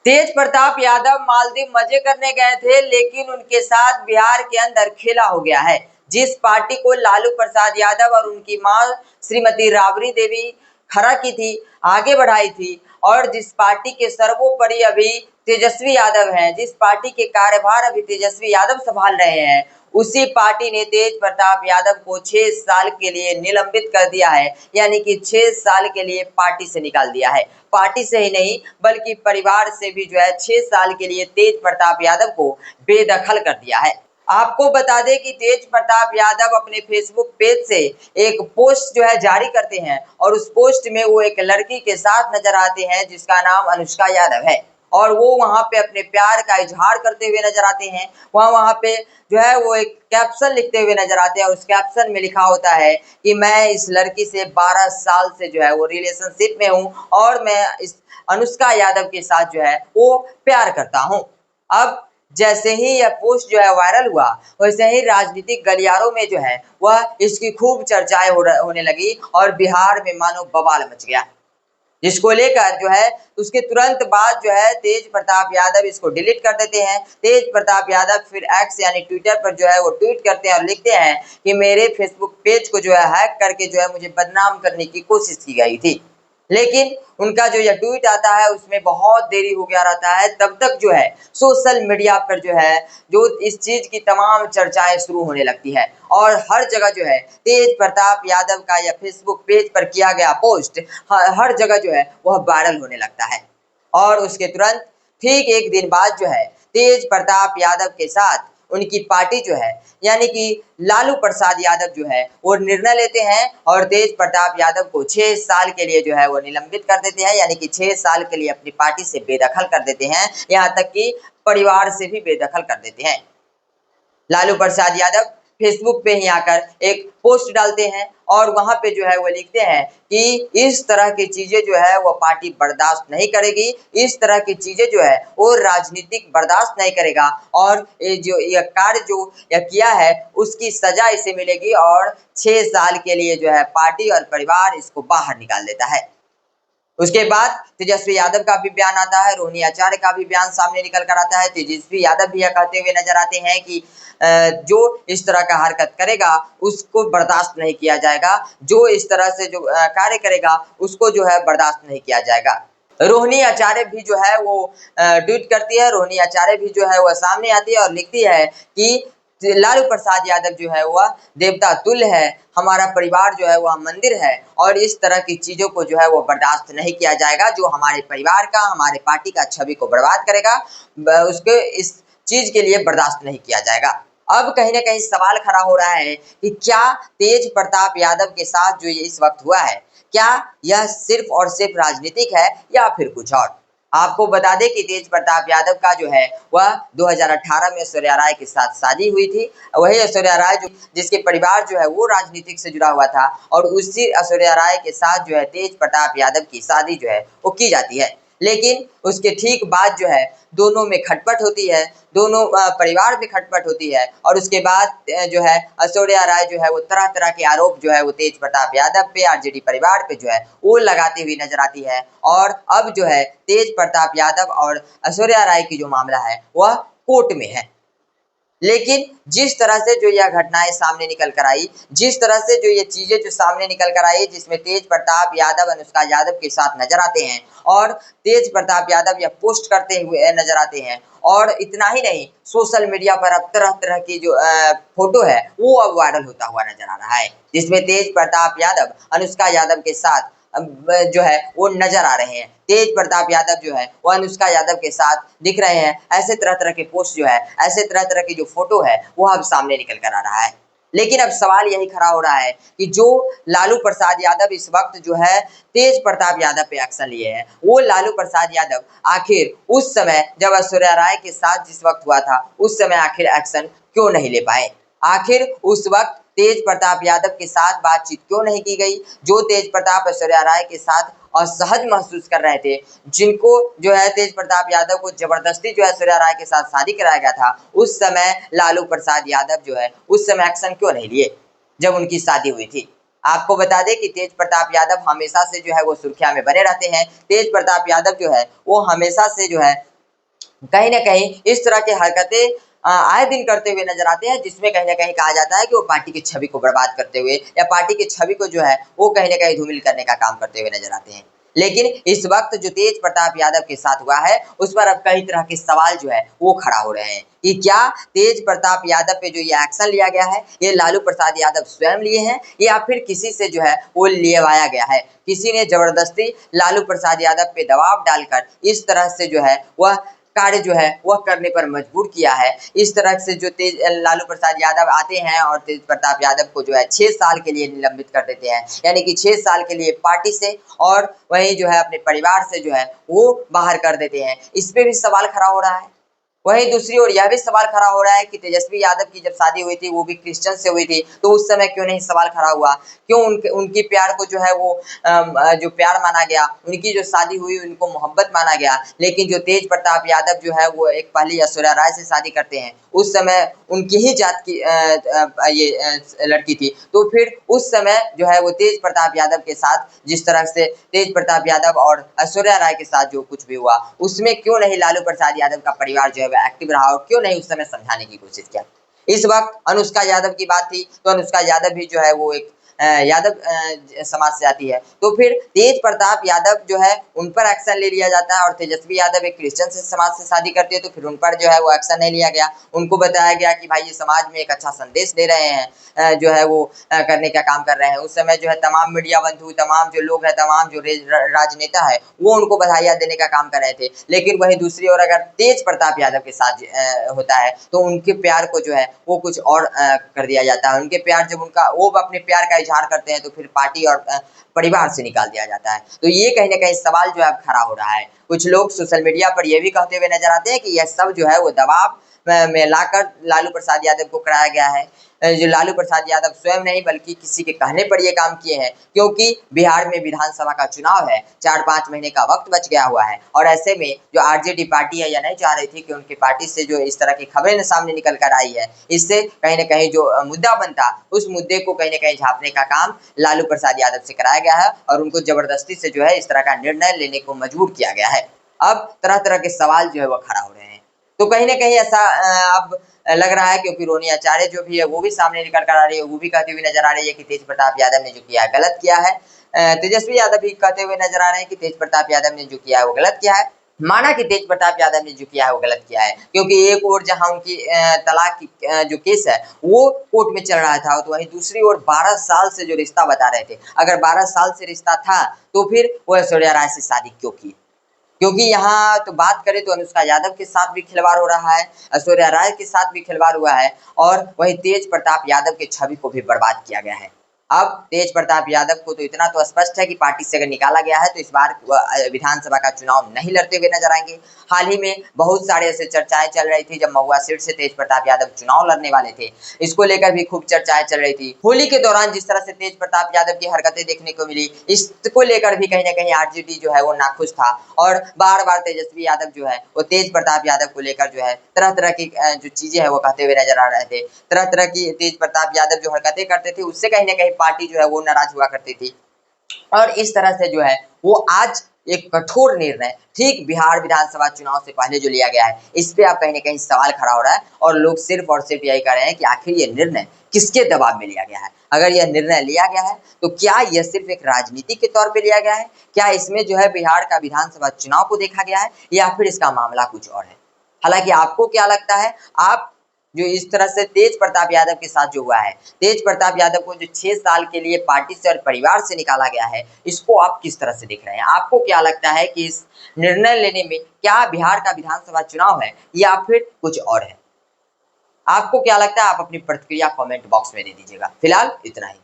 तेज प्रताप यादव मालदीव मजे करने गए थे, लेकिन उनके साथ बिहार के अंदर खेला हो गया है। जिस पार्टी को लालू प्रसाद यादव और उनकी मां श्रीमती राबड़ी देवी खड़ा की थी, आगे बढ़ाई थी, और जिस पार्टी के सर्वोपरि अभी तेजस्वी यादव हैं, जिस पार्टी के कार्यभार अभी तेजस्वी यादव संभाल रहे हैं, उसी पार्टी ने तेज प्रताप यादव को 6 साल के लिए निलंबित कर दिया है। यानी कि 6 साल के लिए पार्टी से निकाल दिया है। पार्टी से ही नहीं बल्कि परिवार से भी जो है 6 साल के लिए तेज प्रताप यादव को बेदखल कर दिया है। आपको बता दें कि तेज प्रताप यादव अपने फेसबुक पेज से एक पोस्ट जो है जारी करते हैं, और उस पोस्ट में वो एक लड़की के साथ नजर आते हैं जिसका नाम अनुष्का यादव है, और वो वहां पे अपने प्यार का इजहार करते हुए नजर आते हैं। वहां पे जो है वो एक कैप्शन लिखते हुए नजर आते हैं, और उस कैप्शन में लिखा होता है कि मैं इस लड़की से 12 साल से जो है वो रिलेशनशिप में हूँ, और मैं इस अनुष्का यादव के साथ जो है वो प्यार करता हूँ। अब जैसे ही यह पोस्ट जो है वायरल हुआ, वैसे ही राजनीतिक गलियारों में जो है वह इसकी खूब चर्चाएं होने लगी, और बिहार में मानो बवाल मच गया, जिसको लेकर जो है उसके तुरंत बाद जो है तेज प्रताप यादव इसको डिलीट कर देते हैं। तेज प्रताप यादव फिर एक्स यानी ट्विटर पर जो है वो ट्वीट करते हैं और लिखते हैं कि मेरे फेसबुक पेज को जो है हैक करके जो है मुझे बदनाम करने की कोशिश की गई थी। लेकिन उनका जो यह ट्वीट आता है उसमें बहुत देरी हो गया रहता है, तब तक जो है सोशल मीडिया पर जो है जो इस चीज की तमाम चर्चाएं शुरू होने लगती है, और हर जगह जो है तेज प्रताप यादव का या फेसबुक पेज पर किया गया पोस्ट हर जगह जो है वह वायरल होने लगता है। और उसके तुरंत ठीक एक दिन बाद जो है तेज प्रताप यादव के साथ उनकी पार्टी जो है यानी कि लालू प्रसाद यादव जो है वो निर्णय लेते हैं, और तेज प्रताप यादव को 6 साल के लिए जो है वो निलंबित कर देते हैं, यानी कि 6 साल के लिए अपनी पार्टी से बेदखल कर देते हैं, यहाँ तक कि परिवार से भी बेदखल कर देते हैं। लालू प्रसाद यादव फेसबुक पे ही आकर एक पोस्ट डालते हैं, और वहां पे जो है वो लिखते हैं कि इस तरह की चीजें जो है वो पार्टी बर्दाश्त नहीं करेगी, इस तरह की चीजें जो है वो राजनीतिक बर्दाश्त नहीं करेगा, और ये कार्य जो किया है उसकी सजा इसे मिलेगी, और 6 साल के लिए जो है पार्टी और परिवार इसको बाहर निकाल देता है। उसके बाद तेजस्वी यादव का भी बयान आता है, रोहिणी आचार्य का भी बयान सामने निकल कर आता है। तेजस्वी यादव भी यह कहते हुए नजर आते हैं कि जो इस तरह का हरकत करेगा उसको बर्दाश्त नहीं किया जाएगा, जो इस तरह से जो कार्य करेगा उसको जो है बर्दाश्त नहीं किया जाएगा। रोहिणी आचार्य भी जो है वो ट्वीट करती है, रोहिणी आचार्य भी जो है वह सामने आती है और लिखती है कि लालू प्रसाद यादव जो है वह देवता तुल्य है, हमारा परिवार जो है वह मंदिर है, और इस तरह की चीजों को जो है वो बर्दाश्त नहीं किया जाएगा, जो हमारे परिवार का हमारे पार्टी का छवि को बर्बाद करेगा, उसके इस चीज के लिए बर्दाश्त नहीं किया जाएगा। अब कहीं ना कहीं सवाल खड़ा हो रहा है कि क्या तेज प्रताप यादव के साथ जो ये इस वक्त हुआ है, क्या यह सिर्फ और सिर्फ राजनीतिक है या फिर कुछ और। आपको बता दें कि तेज प्रताप यादव का जो है वह 2018 में ऐश्वर्या राय के साथ शादी हुई थी। वही ऐश्वर्या राय जो जिसके परिवार जो है वो राजनीतिक से जुड़ा हुआ था, और उसी ऐश्वर्या राय के साथ जो है तेज प्रताप यादव की शादी जो है वो की जाती है। लेकिन उसके ठीक बाद जो है दोनों में खटपट होती है, दोनों परिवार में खटपट होती है, और उसके बाद जो है ऐश्वर्या राय जो है वो तरह तरह के आरोप जो है वो तेज प्रताप यादव पे, आरजेडी परिवार पे जो है वो लगाती हुई नजर आती है। और अब जो है तेज प्रताप यादव और ऐश्वर्या राय की जो मामला है वह कोर्ट में है। लेकिन जिस तरह से जो यह घटनाएं सामने निकल कर आई, जिस तरह से जो ये चीजें जो सामने निकल कर आई, जिसमें तेज प्रताप यादव अनुष्का यादव के साथ नजर आते हैं, और तेज प्रताप यादव यह पोस्ट करते हुए नजर आते हैं, और इतना ही नहीं सोशल मीडिया पर अब तरह तरह की जो फोटो है वो अब वायरल होता हुआ नजर आ रहा है, जिसमें तेज प्रताप यादव अनुष्का यादव के साथ जो है वो नजर आ रहे हैं। तेज प्रताप यादव जो है वो अनुष्का यादव के साथ दिख रहे हैं। ऐसे तरह तरह के पोस्ट जो है, ऐसे तरह तरह की जो फोटो है वो अब सामने निकल कर आ रहा है। लेकिन अब सवाल यही खड़ा हो रहा है कि जो लालू प्रसाद यादव इस वक्त जो है तेज प्रताप यादव पे एक्शन लिए हैं, वो लालू प्रसाद यादव आखिर उस समय जब ऐश्वर्या राय के साथ जिस वक्त हुआ था उस समय आखिर एक्शन क्यों नहीं ले पाए। आखिर उस वक्त तेज प्रताप यादव के साथ बातचीत क्यों नहीं की गई, जो तेज प्रताप ऐश्वर्या राय के साथ असहज महसूस कर रहे थे, जिनको जो है तेज प्रताप यादव को जबरदस्ती जो है ऐश्वर्या राय के साथ शादी कराया गया था, उस समय लालू प्रसाद यादव जो है उस समय एक्शन क्यों नहीं लिए जब उनकी शादी हुई थी। आपको बता दें कि तेज प्रताप यादव हमेशा से जो है वो सुर्खियां में बने रहते हैं। तेज प्रताप यादव जो है वो हमेशा से जो है कहीं न कहीं इस तरह की हरकतें आए दिन करते हुए नज़र आते हैं, जिसमें कहीं न कहीं कहा जाता है कि वो पार्टी की छवि को बर्बाद करते हुए या पार्टी की छवि को जो है, वो कहीं न कहीं धूमिल करने का काम करते हुए नज़र आते हैं। लेकिन इस वक़्त जो तेज प्रताप यादव के साथ हुआ है, उस पर अब कई तरह के सवाल जो है, वो खड़ा हो रहे हैं कि क्या तेज प्रताप यादव पे जो ये एक्शन लिया गया है, ये लालू प्रसाद यादव स्वयं लिए हैं या फिर किसी से जो है, वो लिवाया गया है। किसी ने ज़बरदस्ती लालू प्रसाद यादव पे दबाव डालकर इस तरह से जो है, वह कार्य जो है वह करने पर मजबूर किया है। इस तरह से जो लालू प्रसाद यादव आते हैं और तेज प्रताप यादव को जो है 6 साल के लिए निलंबित कर देते हैं। यानी कि 6 साल के लिए पार्टी से और वहीं जो है अपने परिवार से जो है वो बाहर कर देते हैं। इस पे भी सवाल खड़ा हो रहा है। वहीं दूसरी ओर यह भी सवाल खड़ा हो रहा है कि तेजस्वी यादव की जब शादी हुई थी, वो भी क्रिश्चियन से हुई थी, तो उस समय क्यों नहीं सवाल खड़ा हुआ? क्यों उनकी प्यार को जो है वो जो प्यार माना गया, उनकी जो शादी हुई उनको मोहब्बत माना गया। लेकिन जो तेज प्रताप यादव जो है वो एक पहली ऐश्वर्या राय से शादी करते हैं, उस समय उनकी ही जात की लड़की थी। तो फिर उस समय जो है वो तेज प्रताप यादव के साथ जिस तरह से तेज प्रताप यादव और ऐश्वर्या राय के साथ जो कुछ भी हुआ, उसमें क्यों नहीं लालू प्रसाद यादव का परिवार जो है वो एक्टिव रहा और क्यों नहीं उस समय समझाने की कोशिश किया? इस वक़्त अनुष्का यादव की बात थी, तो अनुष्का यादव भी जो है वो एक यादव समाज से आती है। तो फिर तेज प्रताप यादव जो है उन पर एक्शन ले लिया जाता है और तेजस्वी यादव एक क्रिश्चियन से समाज से शादी करती है, तो फिर उन पर जो है वो एक्शन नहीं लिया गया। उनको बताया गया कि भाई ये समाज में एक अच्छा संदेश दे रहे हैं, जो है वो करने का काम कर रहे हैं। उस समय जो है तमाम मीडिया बंधु, तमाम जो लोग हैं, तमाम जो राजनेता है, वो उनको बधाइयाँ देने का काम कर रहे थे। लेकिन वहीं दूसरी ओर अगर तेज प्रताप यादव के साथ होता है, तो उनके प्यार को जो है वो कुछ और कर दिया जाता है। उनके प्यार जब वो अपने प्यार का इज़हार करते हैं, तो फिर पार्टी और परिवार से निकाल दिया जाता है। तो ये कहीं न कहीं सवाल जो है अब खड़ा हो रहा है। कुछ लोग सोशल मीडिया पर ये भी कहते हुए नज़र आते हैं कि यह सब जो है वो दबाव में लाकर लालू प्रसाद यादव को कराया गया है। जो लालू प्रसाद यादव स्वयं नहीं बल्कि किसी के कहने पर ये काम किए हैं, क्योंकि बिहार में विधानसभा का चुनाव है, 4-5 महीने का वक़्त बच गया हुआ है और ऐसे में जो आरजेडी पार्टी है, यह नहीं चाह रही थी कि उनकी पार्टी से जो इस तरह की खबरें सामने निकल कर आई है, इससे कहीं न कहीं जो मुद्दा बनता, उस मुद्दे को कहीं न कहीं झाँपने का काम लालू प्रसाद यादव से कराया गया है और उनको ज़बरदस्ती से जो है इस तरह का निर्णय लेने को मजबूर किया गया है। अब तरह-तरह के सवाल जो है वो खड़ा हो रहे हैं। तो कहीं न कहीं ऐसा अब लग रहा है, क्योंकि रोनी आचार्य जो भी है वो भी सामने निकल कर आ रही है, वो भी कहती हुई नज़र आ रही है कि तेज प्रताप यादव ने जो किया है गलत किया है। तेजस्वी यादव भी कहते हुए नज़र आ रहे हैं कि तेज प्रताप यादव ने जो किया है वो गलत किया है। माना कि तेज प्रताप यादव ने जो किया है वो गलत किया है, क्योंकि एक ओर जहाँ उनकी तलाक की जो केस है वो कोर्ट में चल रहा था, तो वहीं दूसरी ओर 12 साल से जो रिश्ता बता रहे थे। अगर 12 साल से रिश्ता था, तो फिर वो ऐश्वर्या राय से शादी क्यों की? क्योंकि यहाँ तो बात करें तो अनुष्का यादव के साथ भी खिलवाड़ हो रहा है, ऐश्वर्या राय के साथ भी खिलवाड़ हुआ है और वहीं तेज प्रताप यादव की छवि को भी बर्बाद किया गया है। अब तेज प्रताप यादव को तो इतना तो स्पष्ट है कि पार्टी से अगर निकाला गया है, तो इस बार विधानसभा का चुनाव नहीं लड़ते हुए नजर आएँगे। हाल ही में बहुत सारे ऐसे चर्चाएँ चल रही थी, जब महुआ सीट से तेज प्रताप यादव चुनाव लड़ने वाले थे। इसको लेकर भी खूब चर्चाएँ चल रही थी। होली के दौरान जिस तरह से तेज प्रताप यादव की हरकतें देखने को मिली, इसको लेकर भी कहीं न कहीं आरजेडी जो है वो नाखुश था और बार-बार तेजस्वी यादव जो है, वो तेज प्रताप यादव को लेकर जो है तरह-तरह की जो चीज़ें हैं वो कहते हुए नज़र आ रहे थे। तरह-तरह की तेज प्रताप यादव जो हरकतें करते थे, उससे कहीं न कहीं पार्टी जो है वो नाराज़ हुआ करती थी। और इस तरह से जो है वो आज एक कठोर निर्णय ठीक बिहार विधानसभा चुनाव से पहले जो लिया गया है, इस पे अब कहीं न कहीं सवाल खड़ा हो रहा है और लोग सिर्फ़ और सिर्फ़ यही कह रहे हैं कि आखिर ये निर्णय किसके दबाव में लिया गया है? अगर यह निर्णय लिया गया है, तो क्या यह सिर्फ़ एक राजनीति के तौर पे लिया गया है? क्या इसमें जो है बिहार का विधानसभा चुनाव को देखा गया है या फिर इसका मामला कुछ और है? हालाँकि आपको क्या लगता है? आप जो इस तरह से तेज प्रताप यादव के साथ जो हुआ है, तेज प्रताप यादव को जो 6 साल के लिए पार्टी से और परिवार से निकाला गया है, इसको आप किस तरह से देख रहे हैं? आपको क्या लगता है कि इस निर्णय लेने में क्या बिहार का विधानसभा चुनाव है या फिर कुछ और है? आपको क्या लगता है? आप अपनी प्रतिक्रिया कमेंट बॉक्स में दे दीजिएगा। फिलहाल इतना ही।